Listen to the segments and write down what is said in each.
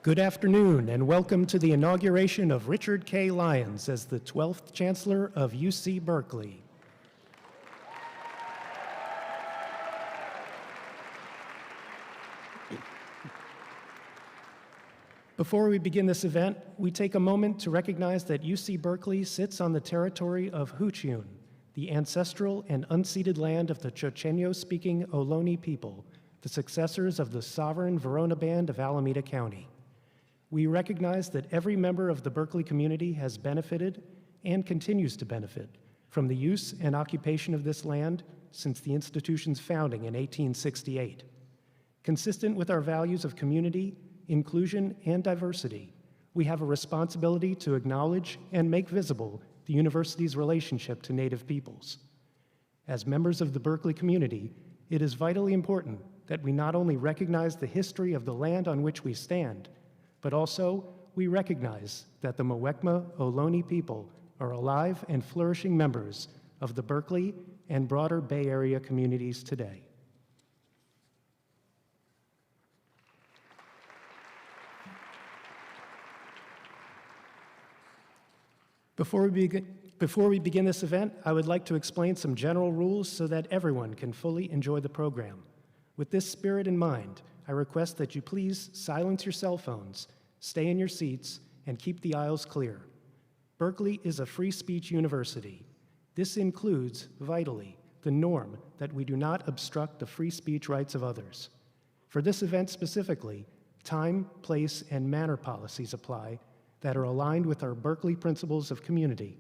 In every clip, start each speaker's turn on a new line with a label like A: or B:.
A: Good afternoon, and welcome to the inauguration of Richard K. Lyons as the 12th Chancellor of UC Berkeley. Before we begin this event, we take a moment to recognize that UC Berkeley sits on the territory of Huichin, the ancestral and unceded land of the Chochenyo-speaking Ohlone people, the successors of the sovereign Verona Band of Alameda County. We recognize that every member of the Berkeley community has benefited and continues to benefit from the use and occupation of this land since the institution's founding in 1868. Consistent with our values of community, inclusion, and diversity, we have a responsibility to acknowledge and make visible the university's relationship to Native peoples. As members of the Berkeley community, it is vitally important that we not only recognize the history of the land on which we stand, but also we recognize that the Muwekma Ohlone people are alive and flourishing members of the Berkeley and broader Bay Area communities today. Before we begin this event, I would like to explain some general rules so that everyone can fully enjoy the program. With this spirit in mind, I request that you please silence your cell phones, stay in your seats, and keep the aisles clear. Berkeley is a free speech university. This includes, vitally, the norm that we do not obstruct the free speech rights of others. For this event specifically, time, place, and manner policies apply that are aligned with our Berkeley principles of community.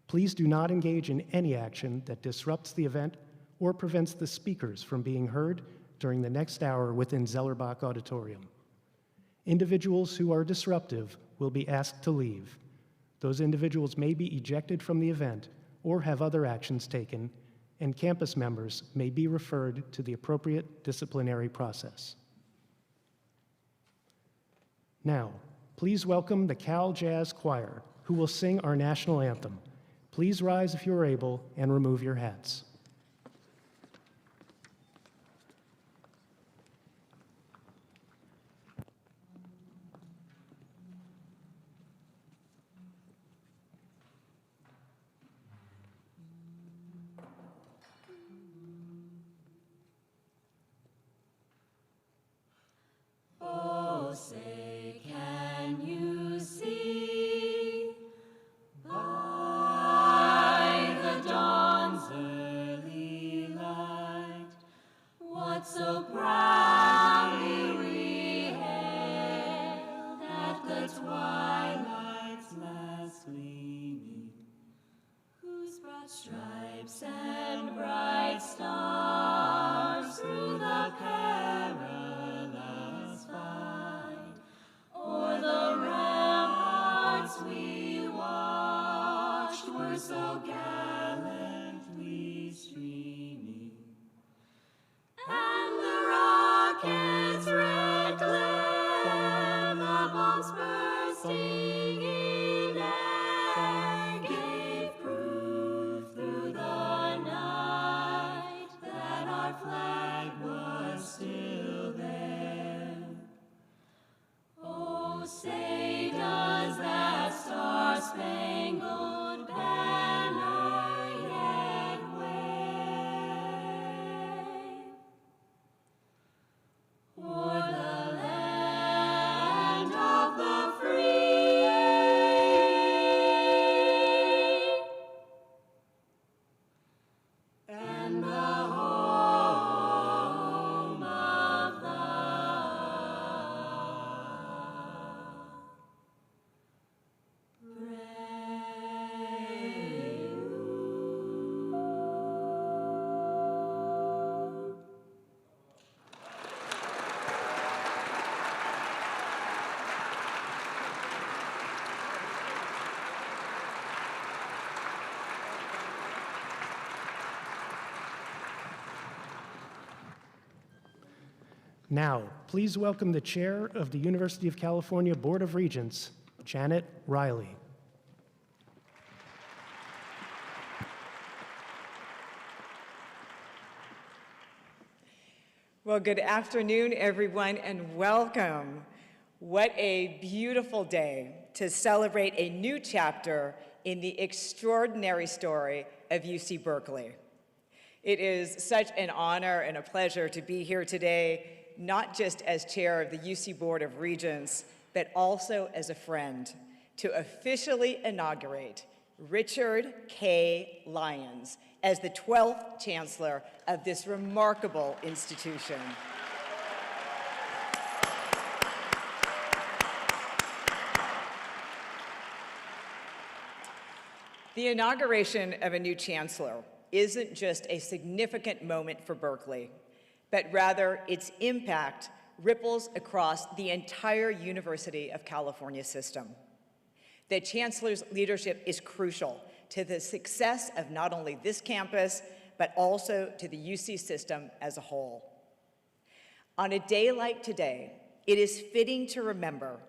A: Please do not engage in any action that disrupts the event or prevents the speakers from being heard during the next hour within Zellerbach Auditorium. Individuals who are disruptive will be asked to leave. Those individuals may be ejected from the event or have other actions taken, and campus members may be referred to the appropriate disciplinary process. Now, please welcome the Cal Jazz Choir, who will sing our national anthem. Please rise if you are able and remove your hats.
B: Oh, say, can you see by the dawn's early light what so proudly we hailed at the twilight's last gleaming, whose broad stripes and bright stars through the perilous fight o'er the ramparts we watched were so gallantly streaming, and the rocket's red glare, the bombs bursting in air, gave proof through the night that our flag was still there. Oh, say, does that star-spangled banner yet wave o'er the land of the free and the home of the brave?
A: Now, please welcome the Chair of the University of California Board of Regents, Janet Riley.
C: Well, good afternoon, everyone, and welcome. What a beautiful day to celebrate a new chapter in the extraordinary story of UC Berkeley. It is such an honor and a pleasure to be here today, not just as chair of the UC Board of Regents, but also as a friend, to officially inaugurate Richard K. Lyons as the 12th Chancellor of this remarkable institution. The inauguration of a new chancellor isn't just a significant moment for Berkeley, but rather its impact ripples across the entire University of California system. The chancellor's leadership is crucial to the success of not only this campus, but also to the UC system as a whole. On a day like today, it is fitting to remember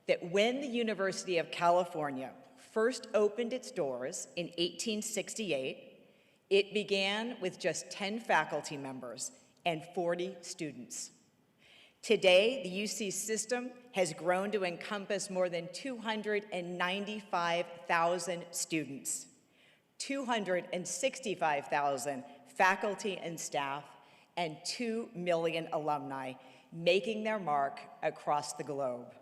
C: that when the University of California first opened its doors in 1868, it began with just 10 faculty members and 40 students. Today, the UC system has grown to encompass more than 295,000 students, 265,000 faculty and staff, and 2 million alumni making their mark across the globe.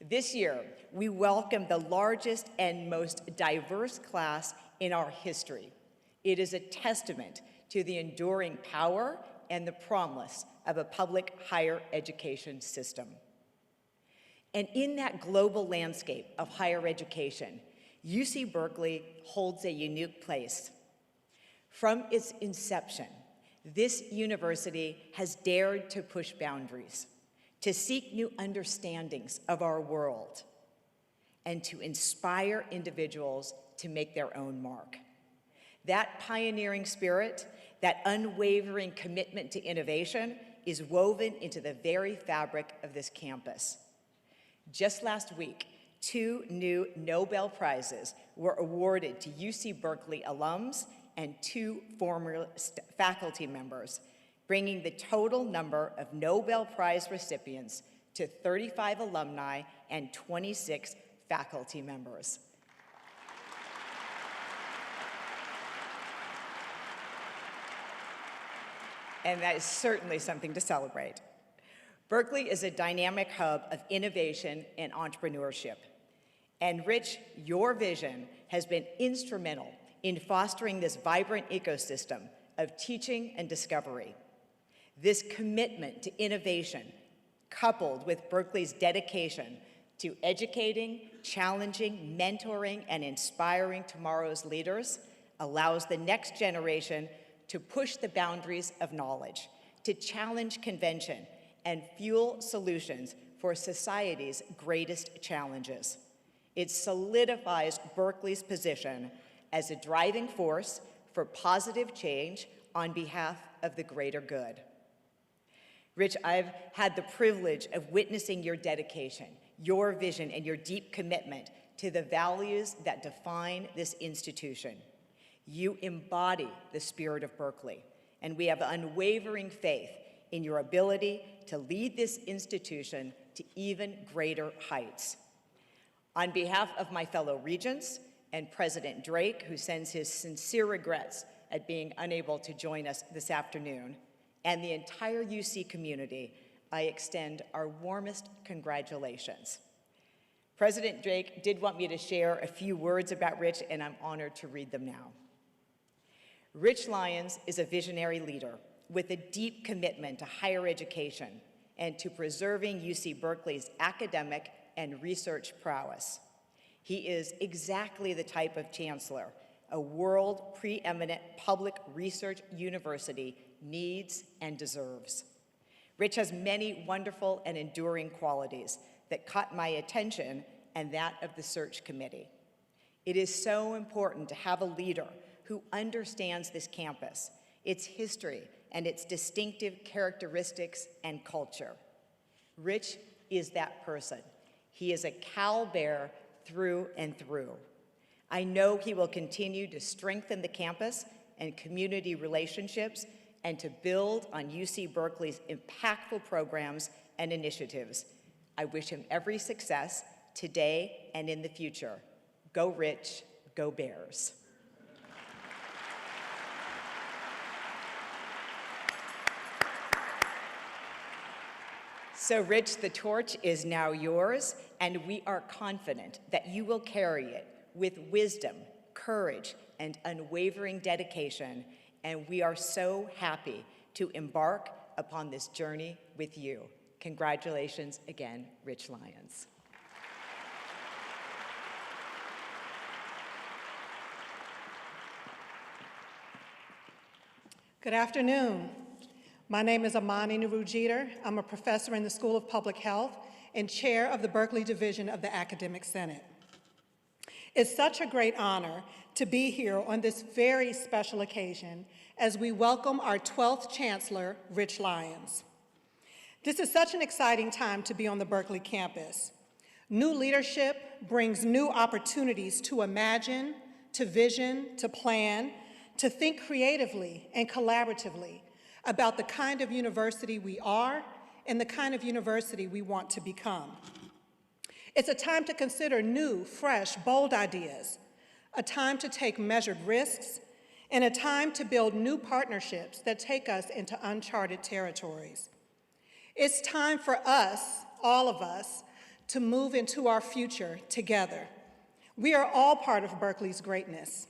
C: This year, we welcome the largest and most diverse class in our history. It is a testament to the enduring power and the promise of a public higher education system. And in that global landscape of higher education, UC Berkeley holds a unique place. From its inception, this university has dared to push boundaries, to seek new understandings of our world, and to inspire individuals to make their own mark. That pioneering spirit, that unwavering commitment to innovation is woven into the very fabric of this campus. Just last week, 2 new Nobel Prizes were awarded to UC Berkeley alums and 2 former faculty members, bringing the total number of Nobel Prize recipients to 35 alumni and 26 faculty members. And that is certainly something to celebrate. Berkeley is a dynamic hub of innovation and entrepreneurship. And Rich, your vision has been instrumental in fostering this vibrant ecosystem of teaching and discovery. This commitment to innovation, coupled with Berkeley's dedication to educating, challenging, mentoring, and inspiring tomorrow's leaders, allows the next generation to push the boundaries of knowledge, to challenge convention, and fuel solutions for society's greatest challenges. It solidifies Berkeley's position as a driving force for positive change on behalf of the greater good. Rich, I've had the privilege of witnessing your dedication, your vision, and your deep commitment to the values that define this institution. You embody the spirit of Berkeley, and we have unwavering faith in your ability to lead this institution to even greater heights. On behalf of my fellow regents and President Drake, who sends his sincere regrets at being unable to join us this afternoon, and the entire UC community, I extend our warmest congratulations. President Drake did want me to share a few words about Rich, and I'm honored to read them now. Rich Lyons is a visionary leader with a deep commitment to higher education and to preserving UC Berkeley's academic and research prowess. He is exactly the type of chancellor a world preeminent public research university needs and deserves. Rich has many wonderful and enduring qualities that caught my attention and that of the search committee. It is so important to have a leader who understands this campus, its history, and its distinctive characteristics and culture. Rich is that person. He is a Cal Bear through and through. I know he will continue to strengthen the campus and community relationships and to build on UC Berkeley's impactful programs and initiatives. I wish him every success today and in the future. Go Rich, go Bears. So, Rich, the torch is now yours, and we are confident that you will carry it with wisdom, courage, and unwavering dedication, and we are so happy to embark upon this journey with you. Congratulations again, Rich Lyons.
D: Good afternoon. My name is Amani Nuru-Jeter. I'm a professor in the School of Public Health and chair of the Berkeley Division of the Academic Senate. It's such a great honor to be here on this very special occasion as we welcome our 12th Chancellor, Rich Lyons. This is such an exciting time to be on the Berkeley campus. New leadership brings new opportunities to imagine, to vision, to plan, to think creatively and collaboratively about the kind of university we are and the kind of university we want to become. It's a time to consider new, fresh, bold ideas, a time to take measured risks, and a time to build new partnerships that take us into uncharted territories. It's time for us, all of us, to move into our future together. We are all part of Berkeley's greatness.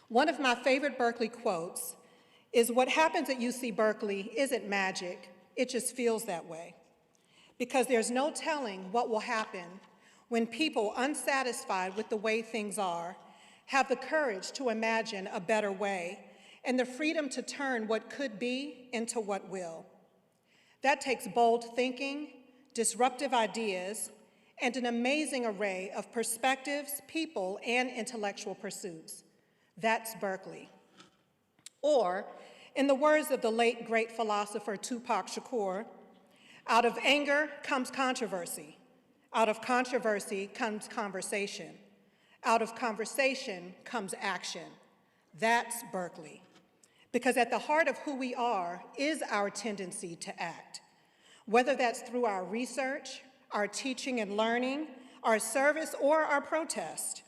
D: One of my favorite Berkeley quotes is, "What happens at UC Berkeley isn't magic, it just feels that way." Because there's no telling what will happen when people unsatisfied with the way things are have the courage to imagine a better way and the freedom to turn what could be into what will. That takes bold thinking, disruptive ideas, and an amazing array of perspectives, people, and intellectual pursuits. That's Berkeley. Or, in the words of the late great philosopher Tupac Shakur, out of anger comes controversy. Out of controversy comes conversation. Out of conversation comes action. That's Berkeley. Because at the heart of who we are is our tendency to act. Whether that's through our research, our teaching and learning, our service, or our protest.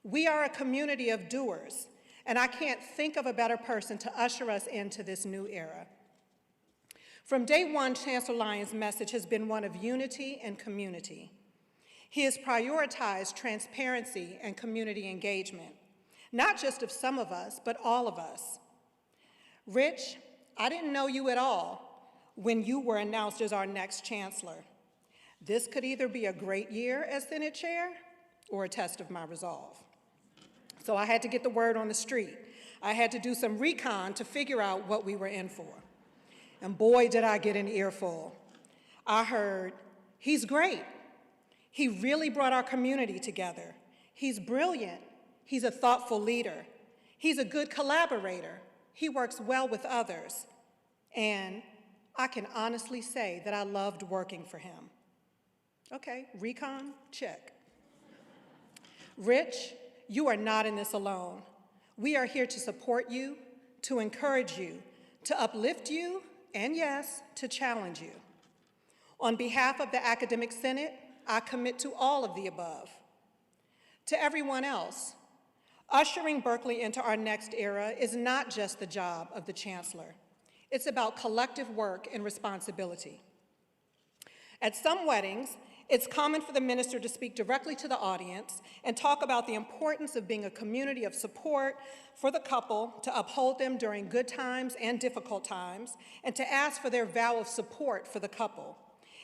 D: We are a community of doers, and I can't think of a better person to usher us into this new era. From day one, Chancellor Lyons' message has been one of unity and community. He has prioritized transparency and community engagement, not just of some of us, but all of us. Rich, I didn't know you at all when you were announced as our next chancellor. This could either be a great year as Senate Chair or a test of my resolve. So I had to get the word on the street. I had to do some recon to figure out what we were in for. And boy, did I get an earful. I heard, "He's great. He really brought our community together. He's brilliant. He's a thoughtful leader. He's a good collaborator. He works well with others." And I can honestly say that I loved working for him. Okay, recon, check. Rich, you are not in this alone. We are here to support you, to encourage you, to uplift you, and yes, to challenge you. On behalf of the Academic Senate, I commit to all of the above. To everyone else, ushering Berkeley into our next era is not just the job of the chancellor. It's about collective work and responsibility. At some weddings, it's common for the minister to speak directly to the audience and talk about the importance of being a community of support for the couple, to uphold them during good times and difficult times, and to ask for their vow of support for the couple.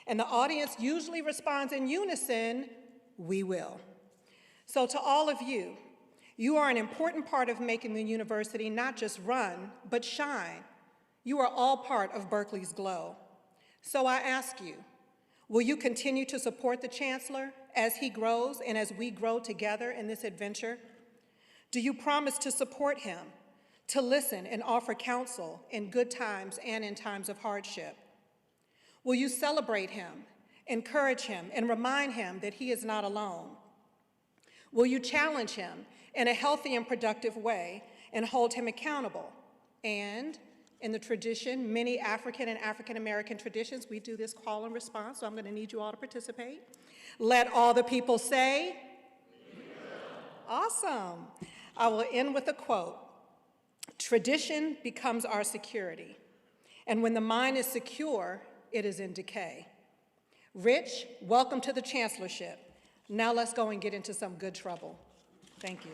D: And the audience usually responds in unison, "We will." So to all of you, you are an important part of making the university not just run, but shine. You are all part of Berkeley's glow. So I ask you, will you continue to support the chancellor as he grows and as we grow together in this adventure? Do you promise to support him, to listen and offer counsel in good times and in times of hardship? Will you celebrate him, encourage him, and remind him that he is not alone? Will you challenge him in a healthy and productive way and hold him accountable? And In the tradition, many African and African American traditions, we do this call and response, so I'm going to need you all to participate. Let all the people say, awesome. I will end with a quote. Tradition becomes our security, and when the mind is secure, it is in decay. Rich, welcome to the chancellorship. Now let's go and get into some good trouble. Thank you.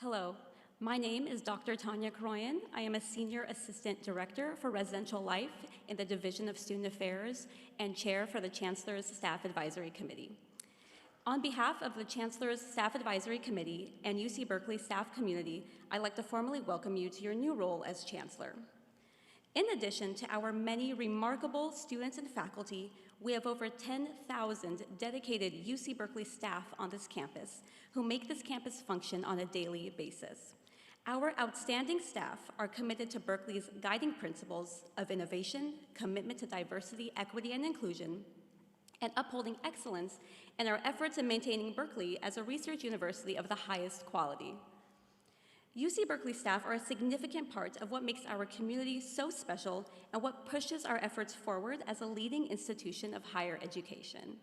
E: Hello, my name is Dr. Tanya Kroyan. I am a Senior Assistant Director for Residential Life in the Division of Student Affairs and Chair for the Chancellor's Staff Advisory Committee. On behalf of the Chancellor's Staff Advisory Committee and UC Berkeley staff community, I'd like to formally welcome you to your new role as Chancellor. In addition to our many remarkable students and faculty, we have over 10,000 dedicated UC Berkeley staff on this campus who make this campus function on a daily basis. Our outstanding staff are committed to Berkeley's guiding principles of innovation, commitment to diversity, equity, and inclusion, and upholding excellence in our efforts in maintaining Berkeley as a research university of the highest quality. UC Berkeley staff are a significant part of what makes our community so special and what pushes our efforts forward as a leading institution of higher education.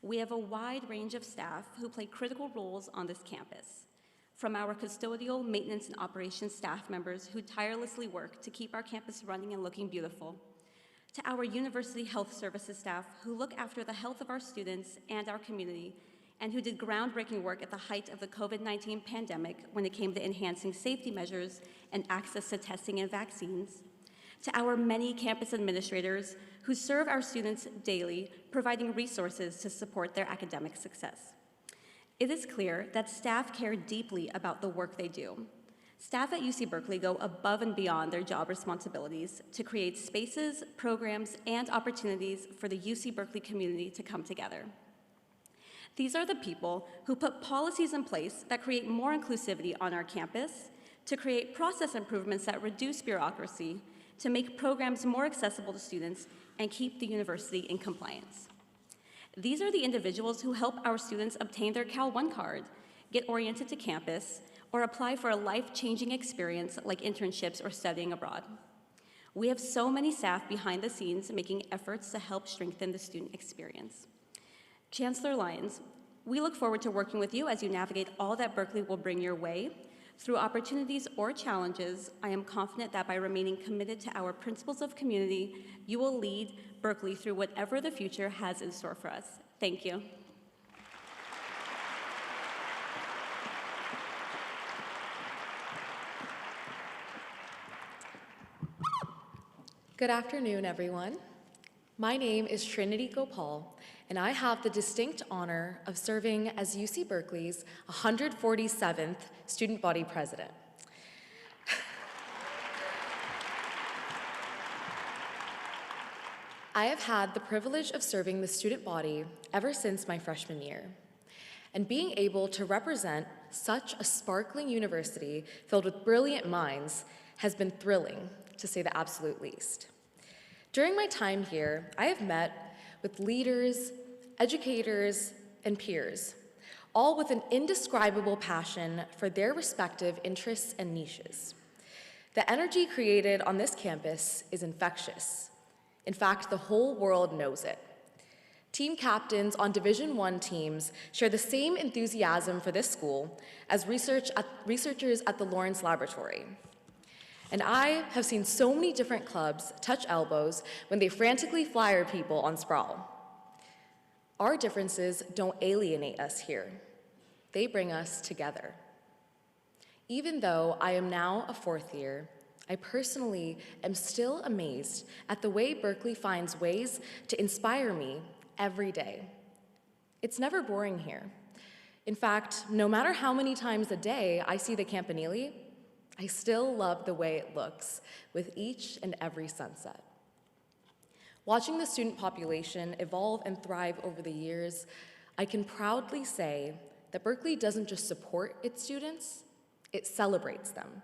E: We have a wide range of staff who play critical roles on this campus, from our custodial, maintenance, and operations staff members who tirelessly work to keep our campus running and looking beautiful, to our university health services staff who look after the health of our students and our community, and who did groundbreaking work at the height of the COVID-19 pandemic when it came to enhancing safety measures and access to testing and vaccines, to our many campus administrators who serve our students daily, providing resources to support their academic success. It is clear that staff care deeply about the work they do. Staff at UC Berkeley go above and beyond their job responsibilities to create spaces, programs, and opportunities for the UC Berkeley community to come together. These are the people who put policies in place that create more inclusivity on our campus, to create process improvements that reduce bureaucracy, to make programs more accessible to students, and keep the university in compliance. These are the individuals who help our students obtain their Cal One card, get oriented to campus, or apply for a life-changing experience like internships or studying abroad. We have so many staff behind the scenes making efforts to help strengthen the student experience. Chancellor Lyons, we look forward to working with you as you navigate all that Berkeley will bring your way. Through opportunities or challenges, I am confident that by remaining committed to our principles of community, you will lead Berkeley through whatever the future has in store for us. Thank you.
F: Good afternoon, everyone. My name is Trinity Gopal, and I have the distinct honor of serving as UC Berkeley's 147th Student Body President. I have had the privilege of serving the student body ever since my freshman year, and being able to represent such a sparkling university filled with brilliant minds has been thrilling, to say the absolute least. During my time here, I have met with leaders, educators, and peers, all with an indescribable passion for their respective interests and niches. The energy created on this campus is infectious. In fact, the whole world knows it. Team captains on Division I teams share the same enthusiasm for this school as researchers at the Lawrence Laboratory. And I have seen so many different clubs touch elbows when they frantically flyer people on Sprawl. Our differences don't alienate us here. They bring us together. Even though I am now a fourth year, I personally am still amazed at the way Berkeley finds ways to inspire me every day. It's never boring here. In fact, no matter how many times a day I see the Campanile, I still love the way it looks with each and every sunset. Watching the student population evolve and thrive over the years, I can proudly say that Berkeley doesn't just support its students, it celebrates them.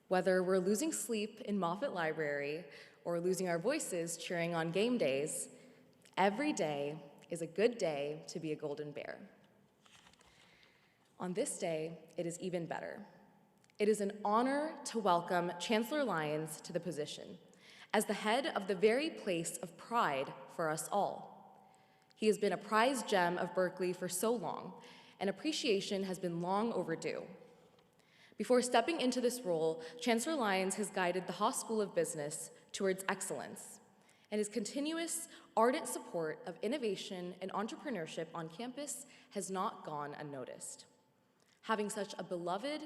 F: Whether we're losing sleep in Moffett Library or losing our voices cheering on game days, every day is a good day to be a Golden Bear. On this day, it is even better. It is an honor to welcome Chancellor Lyons to the position as the head of the very place of pride for us all. He has been a prized gem of Berkeley for so long, and appreciation has been long overdue. Before stepping into this role, Chancellor Lyons has guided the Haas School of Business towards excellence, and his continuous, ardent support of innovation and entrepreneurship on campus has not gone unnoticed. Having such a beloved,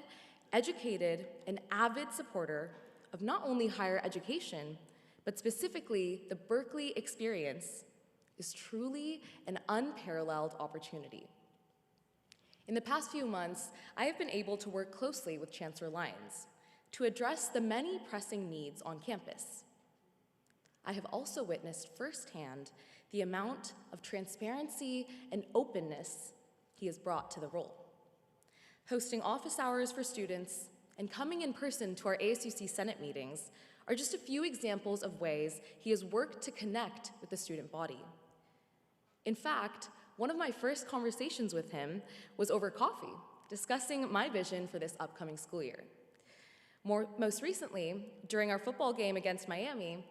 F: educated, and avid supporter of not only higher education, but specifically the Berkeley experience is truly an unparalleled opportunity. In the past few months, I have been able to work closely with Chancellor Lyons to address the many pressing needs on campus. I have also witnessed firsthand the amount of transparency and openness he has brought to the role. Hosting office hours for students and coming in person to our ASUC Senate meetings are just a few examples of ways he has worked to connect with the student body. In fact, one of my first conversations with him was over coffee, discussing my vision for this upcoming school year. Most recently, during our football game against Miami,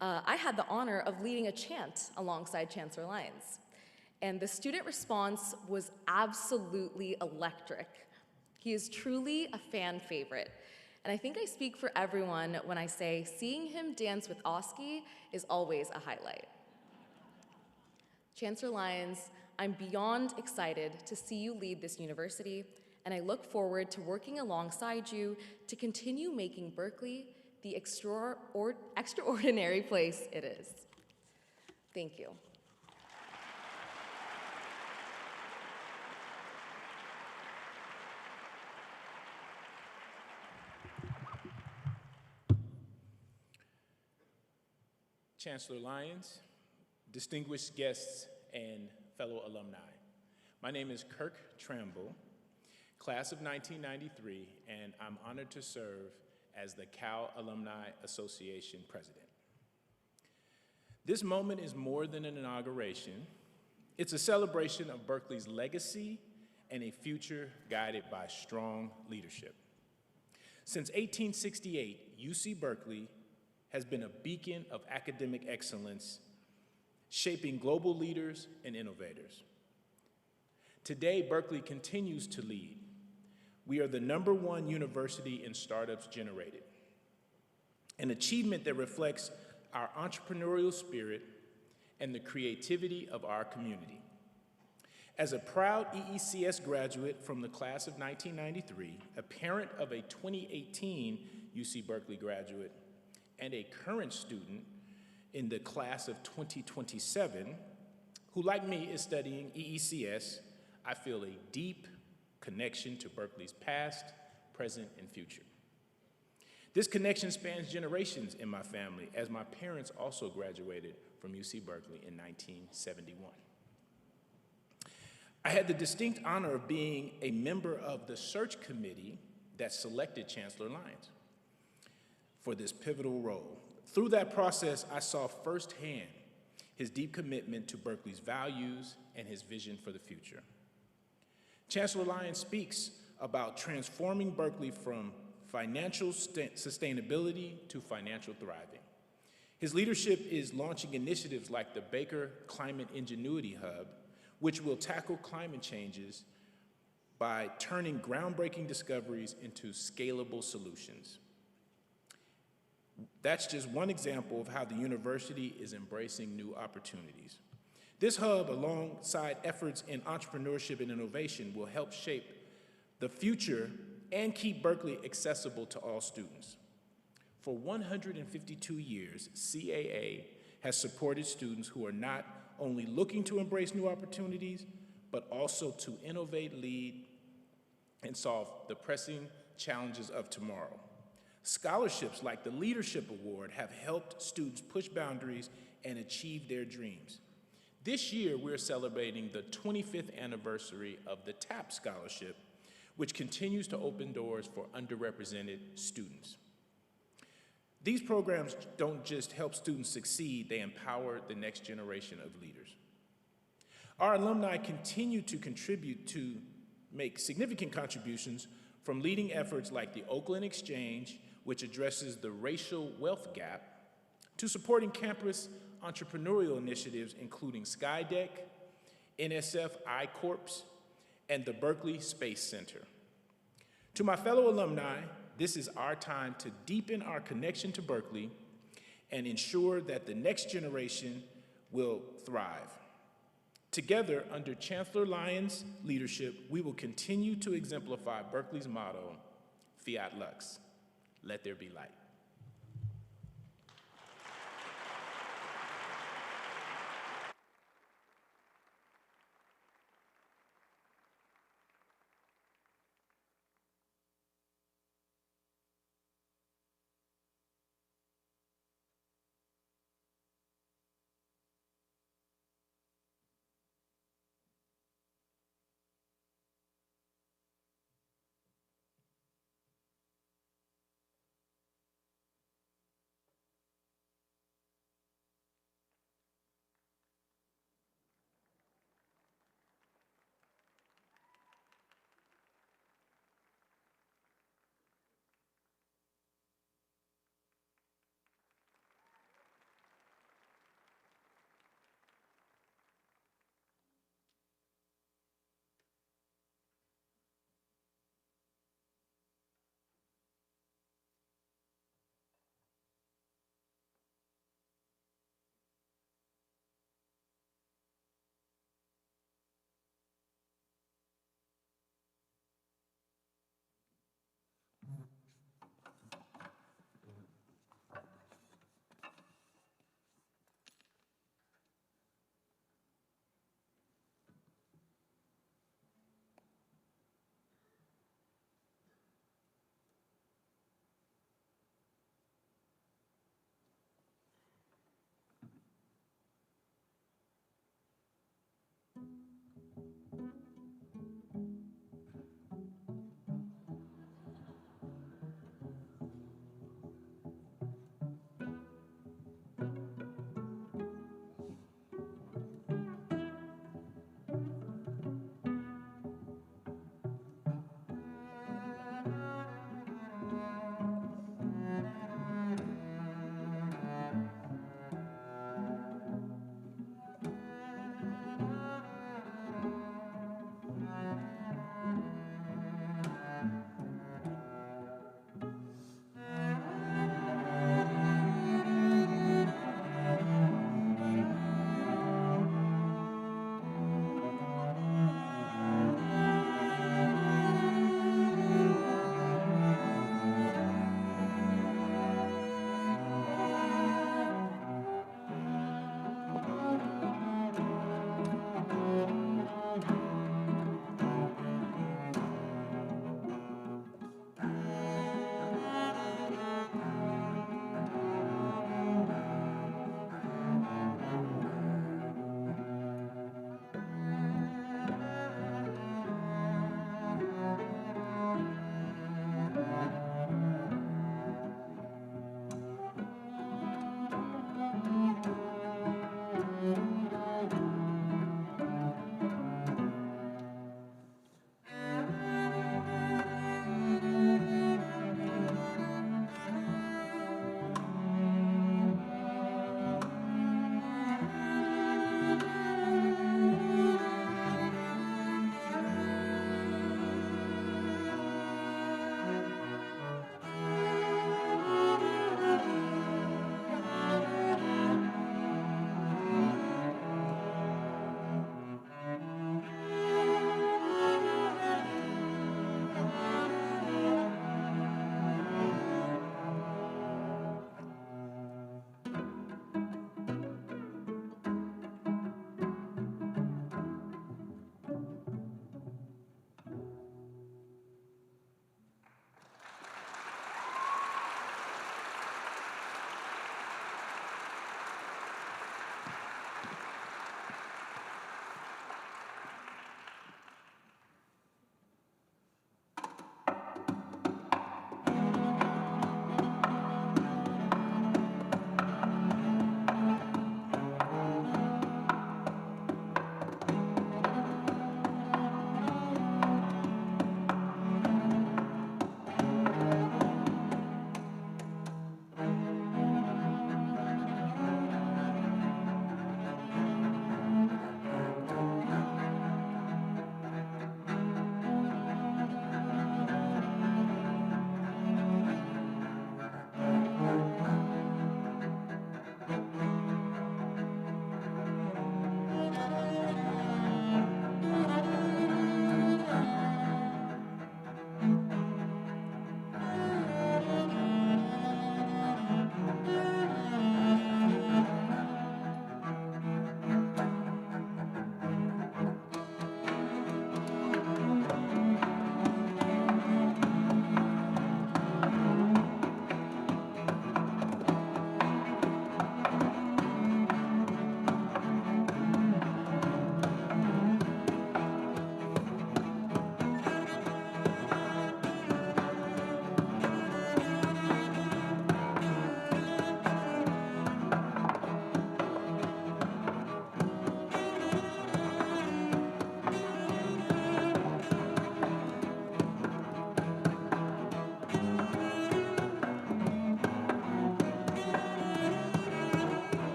F: I had the honor of leading a chant alongside Chancellor Lyons, and the student response was absolutely electric. He is truly a fan favorite, and I think I speak for everyone when I say seeing him dance with Oski is always a highlight. Chancellor Lyons, I'm beyond excited to see you lead this university, and I look forward to working alongside you to continue making Berkeley the extraordinary place it is. Thank you.
G: Chancellor Lyons, distinguished guests, and fellow alumni. My name is Kirk Tramble, class of 1993, and I'm honored to serve as the Cal Alumni Association president. This moment is more than an inauguration. It's a celebration of Berkeley's legacy and a future guided by strong leadership. Since 1868, UC Berkeley has been a beacon of academic excellence, shaping global leaders and innovators. Today, Berkeley continues to lead. We are the #1 university in startups generated, an achievement that reflects our entrepreneurial spirit and the creativity of our community. As a proud EECS graduate from the class of 1993, a parent of a 2018 UC Berkeley graduate, and a current student in the class of 2027, who like me is studying EECS, I feel a deep connection to Berkeley's past, present, and future. This connection spans generations in my family, as my parents also graduated from UC Berkeley in 1971. I had the distinct honor of being a member of the search committee that selected Chancellor Lyons for this pivotal role. Through that process, I saw firsthand his deep commitment to Berkeley's values and his vision for the future. Chancellor Lyons speaks about transforming Berkeley from financial sustainability to financial thriving. His leadership is launching initiatives like the Baker Climate Ingenuity Hub, which will tackle climate changes by turning groundbreaking discoveries into scalable solutions. That's just one example of how the university is embracing new opportunities. This hub, alongside efforts in entrepreneurship and innovation, will help shape the future and keep Berkeley accessible to all students. For 152 years, CAA has supported students who are not only looking to embrace new opportunities, but also to innovate, lead, and solve the pressing challenges of tomorrow. Scholarships like the Leadership Award have helped students push boundaries and achieve their dreams. This year, we're celebrating the 25th anniversary of the TAP Scholarship, which continues to open doors for underrepresented students. These programs don't just help students succeed, they empower the next generation of leaders. Our alumni continue to contribute to make significant contributions from leading efforts like the Oakland Exchange, which addresses the racial wealth gap, to supporting campus entrepreneurial initiatives including Skydeck, NSF I-Corps, and the Berkeley Space Center. To my fellow alumni, this is our time to deepen our connection to Berkeley and ensure that the next generation will thrive. Together, under Chancellor Lyons' leadership, we will continue to exemplify Berkeley's motto, Fiat Lux, let there be light.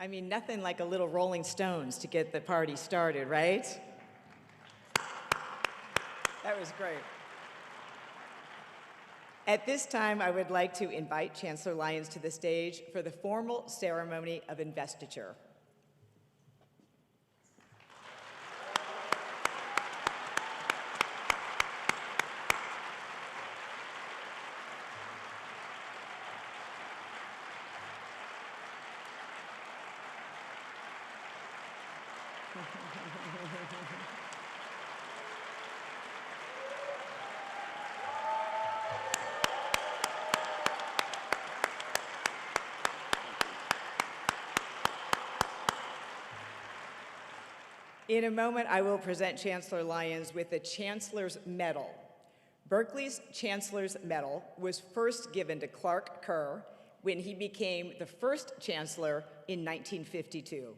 C: I mean, nothing like a little Rolling Stones to get the party started, right? That was great. At this time, I would like to invite Chancellor Lyons to the stage for the formal ceremony of investiture. In a moment, I will present Chancellor Lyons with the Chancellor's Medal. Berkeley's Chancellor's Medal was first given to Clark Kerr when he became the first chancellor in 1952.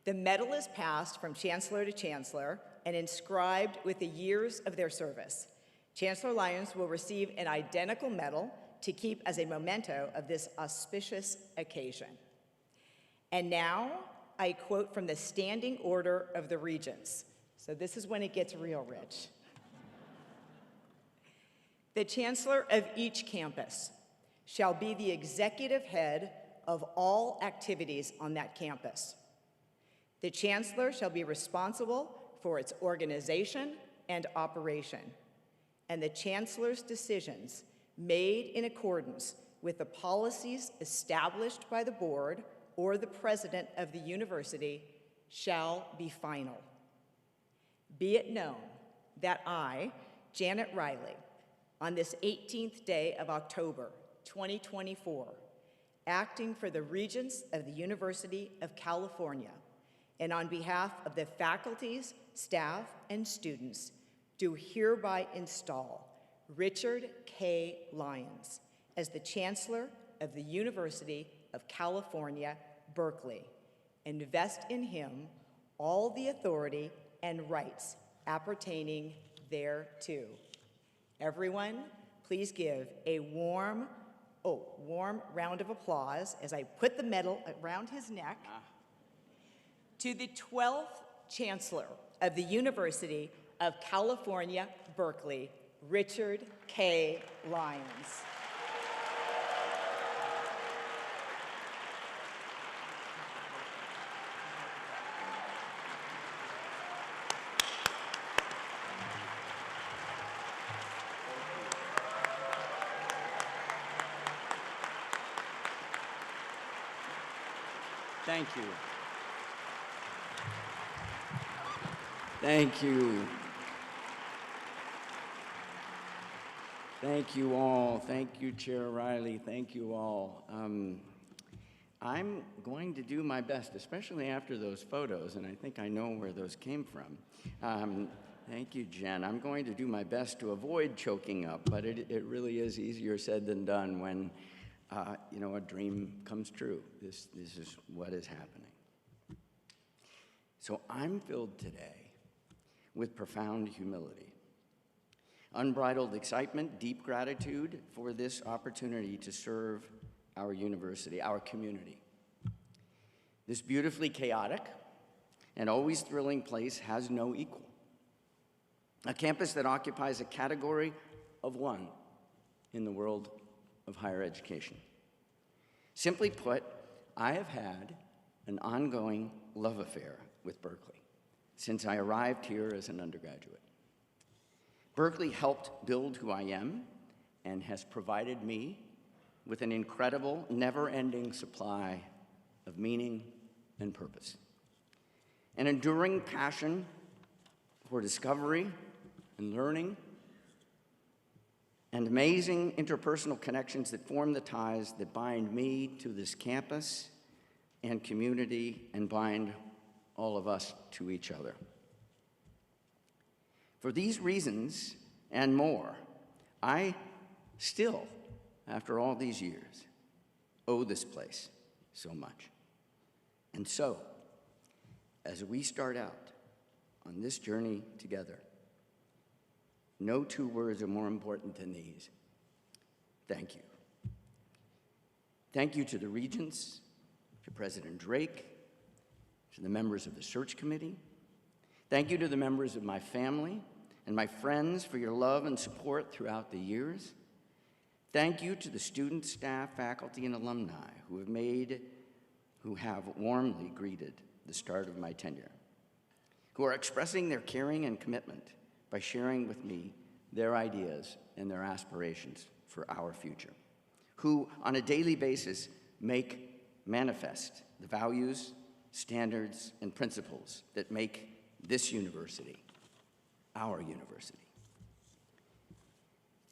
C: The medal is passed from chancellor to chancellor and inscribed with the years of their service. Chancellor Lyons will receive an identical medal to keep as a memento of this auspicious occasion. And now, I quote from the Standing Order of the Regents. So this is when it gets real, Rich. The chancellor of each campus shall be the executive head of all activities on that campus. The chancellor shall be responsible for its organization and operation, and the chancellor's decisions made in accordance with the policies established by the board or the president of the university shall be final. Be it known that I, Janet Riley, on this 18th day of October, 2024, acting for the Regents of the University of California, and on behalf of the faculties, staff, and students, do hereby install Richard K. Lyons as the Chancellor of the University of California, Berkeley, and vest in him all the authority and rights appertaining thereto. Everyone, please give a warm round of applause as I put the medal around his neck to the 12th Chancellor of the University of California, Berkeley, Richard K. Lyons.
H: Thank you. Thank you. Thank you all. Thank you, Chair Riley. Thank you all. I'm going to do my best, especially after those photos, and I think I know where those came from. Thank you, Jen. I'm going to do my best to avoid choking up, but it really is easier said than done when a dream comes true. This is what is happening. So I'm filled today with profound humility, unbridled excitement, deep gratitude for this opportunity to serve our university, our community. This beautifully chaotic and always thrilling place has no equal. A campus that occupies a category of one in the world of higher education. Simply put, I have had an ongoing love affair with Berkeley since I arrived here as an undergraduate. Berkeley helped build who I am and has provided me with an incredible, never-ending supply of meaning and purpose. An enduring passion for discovery and learning, and amazing interpersonal connections that form the ties that bind me to this campus and community and bind all of us to each other. For these reasons and more, I still, after all these years, owe this place so much. And so, as we start out on this journey together, no two words are more important than these. Thank you. Thank you to the Regents to President Drake, to the members of the search committee. Thank you to the members of my family and my friends for your love and support throughout the years. Thank you to the students, staff, faculty, and alumni who have warmly greeted the start of my tenure, who are expressing their caring and commitment by sharing with me their ideas and their aspirations for our future, who on a daily basis make manifest the values, standards, and principles that make this university our university.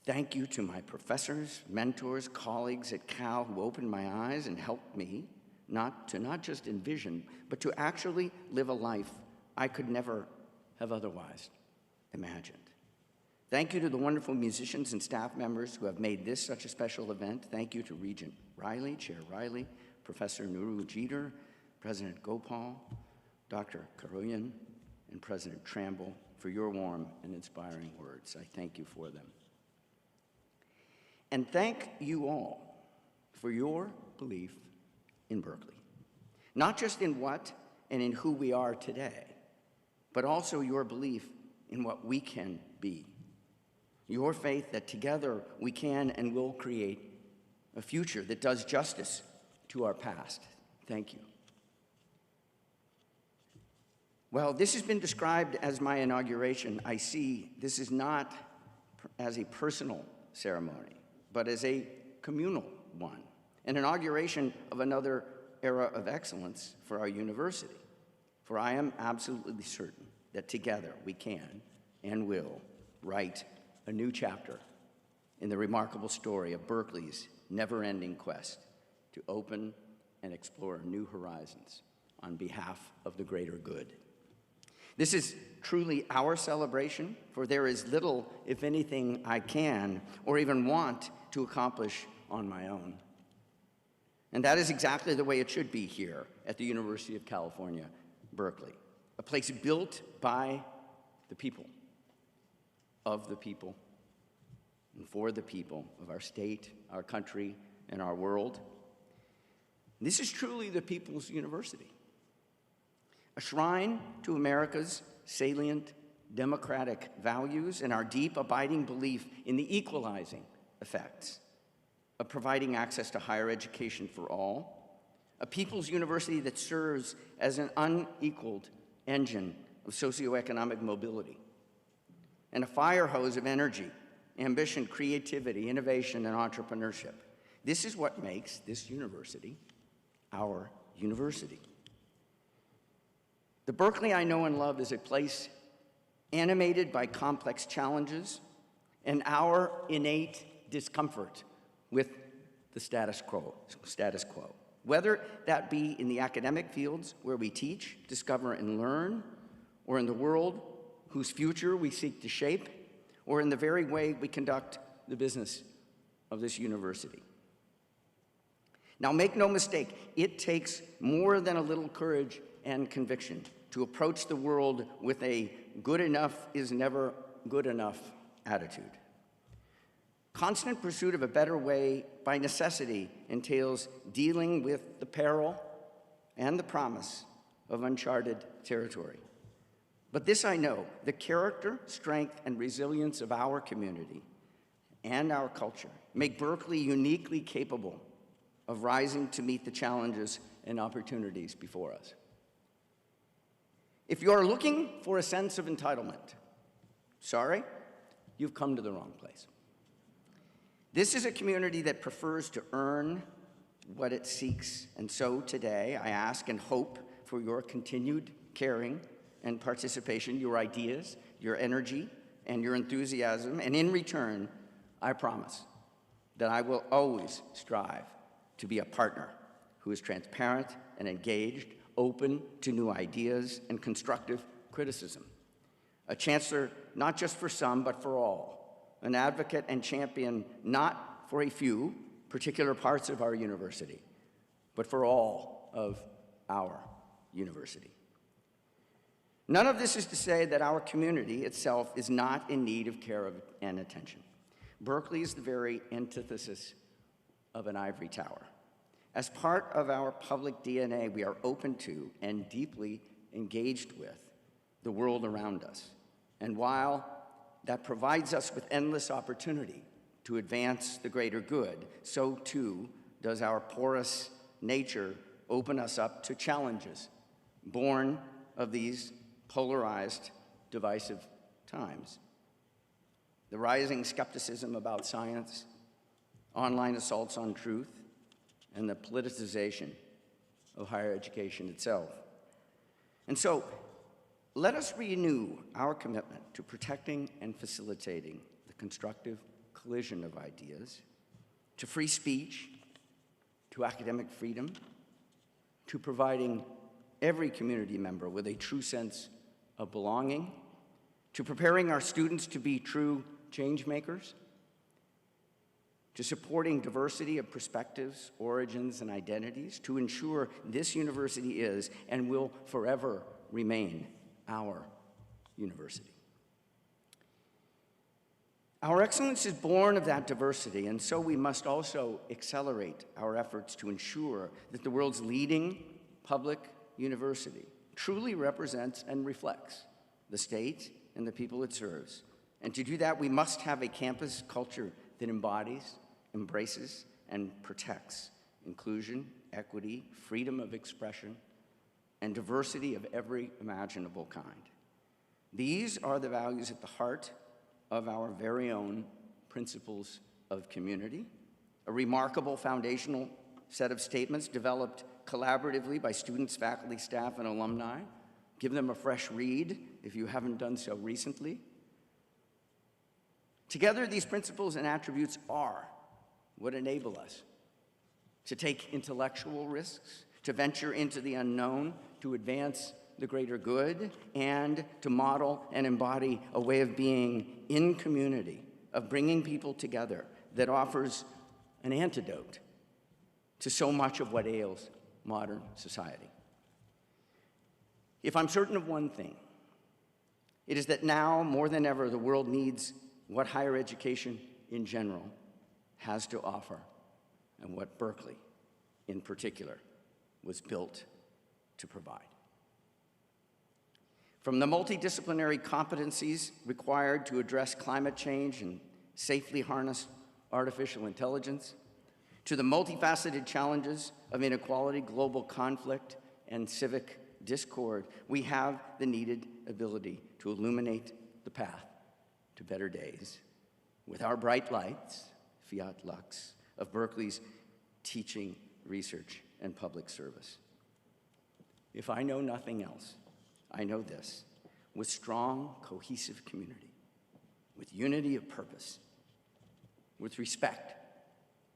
H: Thank you to my professors, mentors, colleagues at Cal who opened my eyes and helped me not just envision, but to actually live a life I could never have otherwise imagined. Thank you to the wonderful musicians and staff members who have made this such a special event. Thank you to Regent Riley, Chair Riley, Professor Nuru Jeter, President Gopal, Dr. Karoyan, and President Tramble for your warm and inspiring words. I thank you for them. And thank you all for your belief in Berkeley. Not just in what and in who we are today, but also your belief in what we can be. Your faith that together we can and will create a future that does justice to our past. Thank you. Well, this has been described as my inauguration. I see this is not as a personal ceremony, but as a communal one, an inauguration of another era of excellence for our university. For I am absolutely certain that together we can and will write a new chapter in the remarkable story of Berkeley's never-ending quest to open and explore new horizons on behalf of the greater good. This is truly our celebration, for there is little, if anything, I can or even want to accomplish on my own. And that is exactly the way it should be here at the University of California, Berkeley, a place built by the people, of the people, and for the people of our state, our country, and our world. This is truly the people's university, a shrine to America's salient democratic values and our deep, abiding belief in the equalizing effects of providing access to higher education for all, a people's university that serves as an unequaled engine of socioeconomic mobility, and a fire hose of energy, ambition, creativity, innovation, and entrepreneurship. This is what makes this university our university. The Berkeley I know and love is a place animated by complex challenges and our innate discomfort with the status quo. Whether that be in the academic fields where we teach, discover, and learn, or in the world whose future we seek to shape, or in the very way we conduct the business of this university. Now, make no mistake, it takes more than a little courage and conviction to approach the world with a good enough is never good enough attitude. Constant pursuit of a better way by necessity entails dealing with the peril and the promise of uncharted territory. But this I know, the character, strength, and resilience of our community and our culture make Berkeley uniquely capable of rising to meet the challenges and opportunities before us. If you're looking for a sense of entitlement, sorry, you've come to the wrong place. This is a community that prefers to earn what it seeks, and so today I ask and hope for your continued caring and participation, your ideas, your energy, and your enthusiasm, and in return, I promise that I will always strive to be a partner who is transparent and engaged, open to new ideas and constructive criticism. A chancellor not just for some, but for all. An advocate and champion not for a few particular parts of our university, but for all of our university. None of this is to say that our community itself is not in need of care and attention. Berkeley is the very antithesis of an ivory tower. As part of our public DNA, we are open to and deeply engaged with the world around us. And while that provides us with endless opportunity to advance the greater good, so too does our porous nature open us up to challenges born of these polarized, divisive times. The rising skepticism about science, online assaults on truth, and the politicization of higher education itself. And so, let us renew our commitment to protecting and facilitating the constructive collision of ideas, to free speech, to academic freedom, to providing every community member with a true sense of belonging, to preparing our students to be true change makers, to supporting diversity of perspectives, origins, and identities, to ensure this university is and will forever remain our university. Our excellence is born of that diversity, and so we must also accelerate our efforts to ensure that the world's leading public university truly represents and reflects the state and the people it serves. And to do that, we must have a campus culture that embodies, embraces, and protects inclusion, equity, freedom of expression, and diversity of every imaginable kind. These are the values at the heart of our very own principles of community, a remarkable foundational set of statements developed collaboratively by students, faculty, staff, and alumni. Give them a fresh read if you haven't done so recently. Together, these principles and attributes are what enable us to take intellectual risks, to venture into the unknown, to advance the greater good, and to model and embody a way of being in community, of bringing people together that offers an antidote to so much of what ails modern society. If I'm certain of one thing, it is that now, more than ever, the world needs what higher education in general has to offer, and what Berkeley, in particular, was built to provide. From the multidisciplinary competencies required to address climate change and safely harness artificial intelligence, to the multifaceted challenges of inequality, global conflict, and civic discord, we have the needed ability to illuminate the path to better days with our bright lights, fiat lux, of Berkeley's teaching, research, and public service. If I know nothing else, I know this: with strong, cohesive community, with unity of purpose, with respect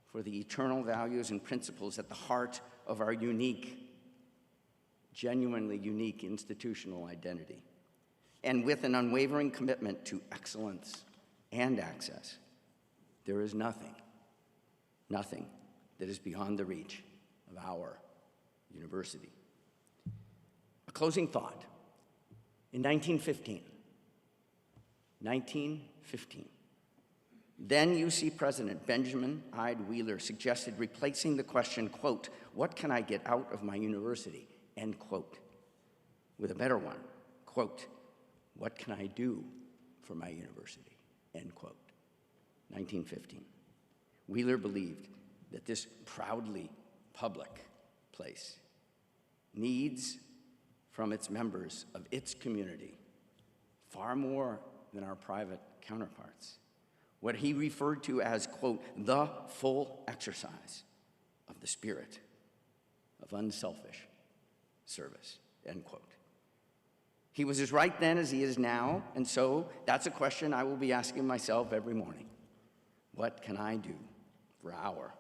H: for the eternal values and principles at the heart of our unique, genuinely unique institutional identity, and with an unwavering commitment to excellence and access, there is nothing that is beyond the reach of our university. A closing thought. In 1915, then UC President Benjamin Ide Wheeler suggested replacing the question, quote, "What can I get out of my university?" end quote, with a better one, quote, "What can I do for my university?" end quote. 1915. Wheeler believed that this proudly public place needs from its members of its community far more than our private counterparts, what he referred to as, quote, "the full exercise of the spirit of unselfish service," end quote. He was as right then as he is now, and so that's a question I will be asking myself every morning. What can I do for our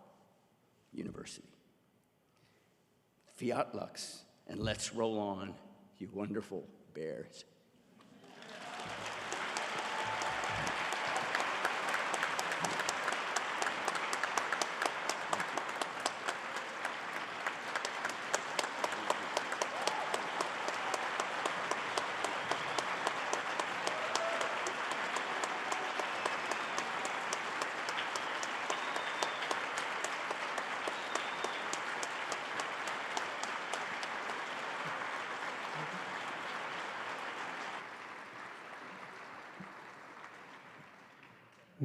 H: university? Fiat lux, and let's roll on, you wonderful bears.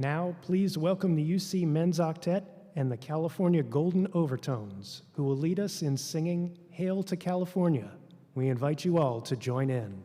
A: Now, please welcome the UC Men's Octet and the California Golden Overtones, who will lead us in singing Hail to California. We invite you all to join in.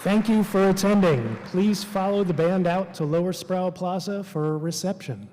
A: Thank you for attending. Please follow the band out to Lower Sproul Plaza for a reception.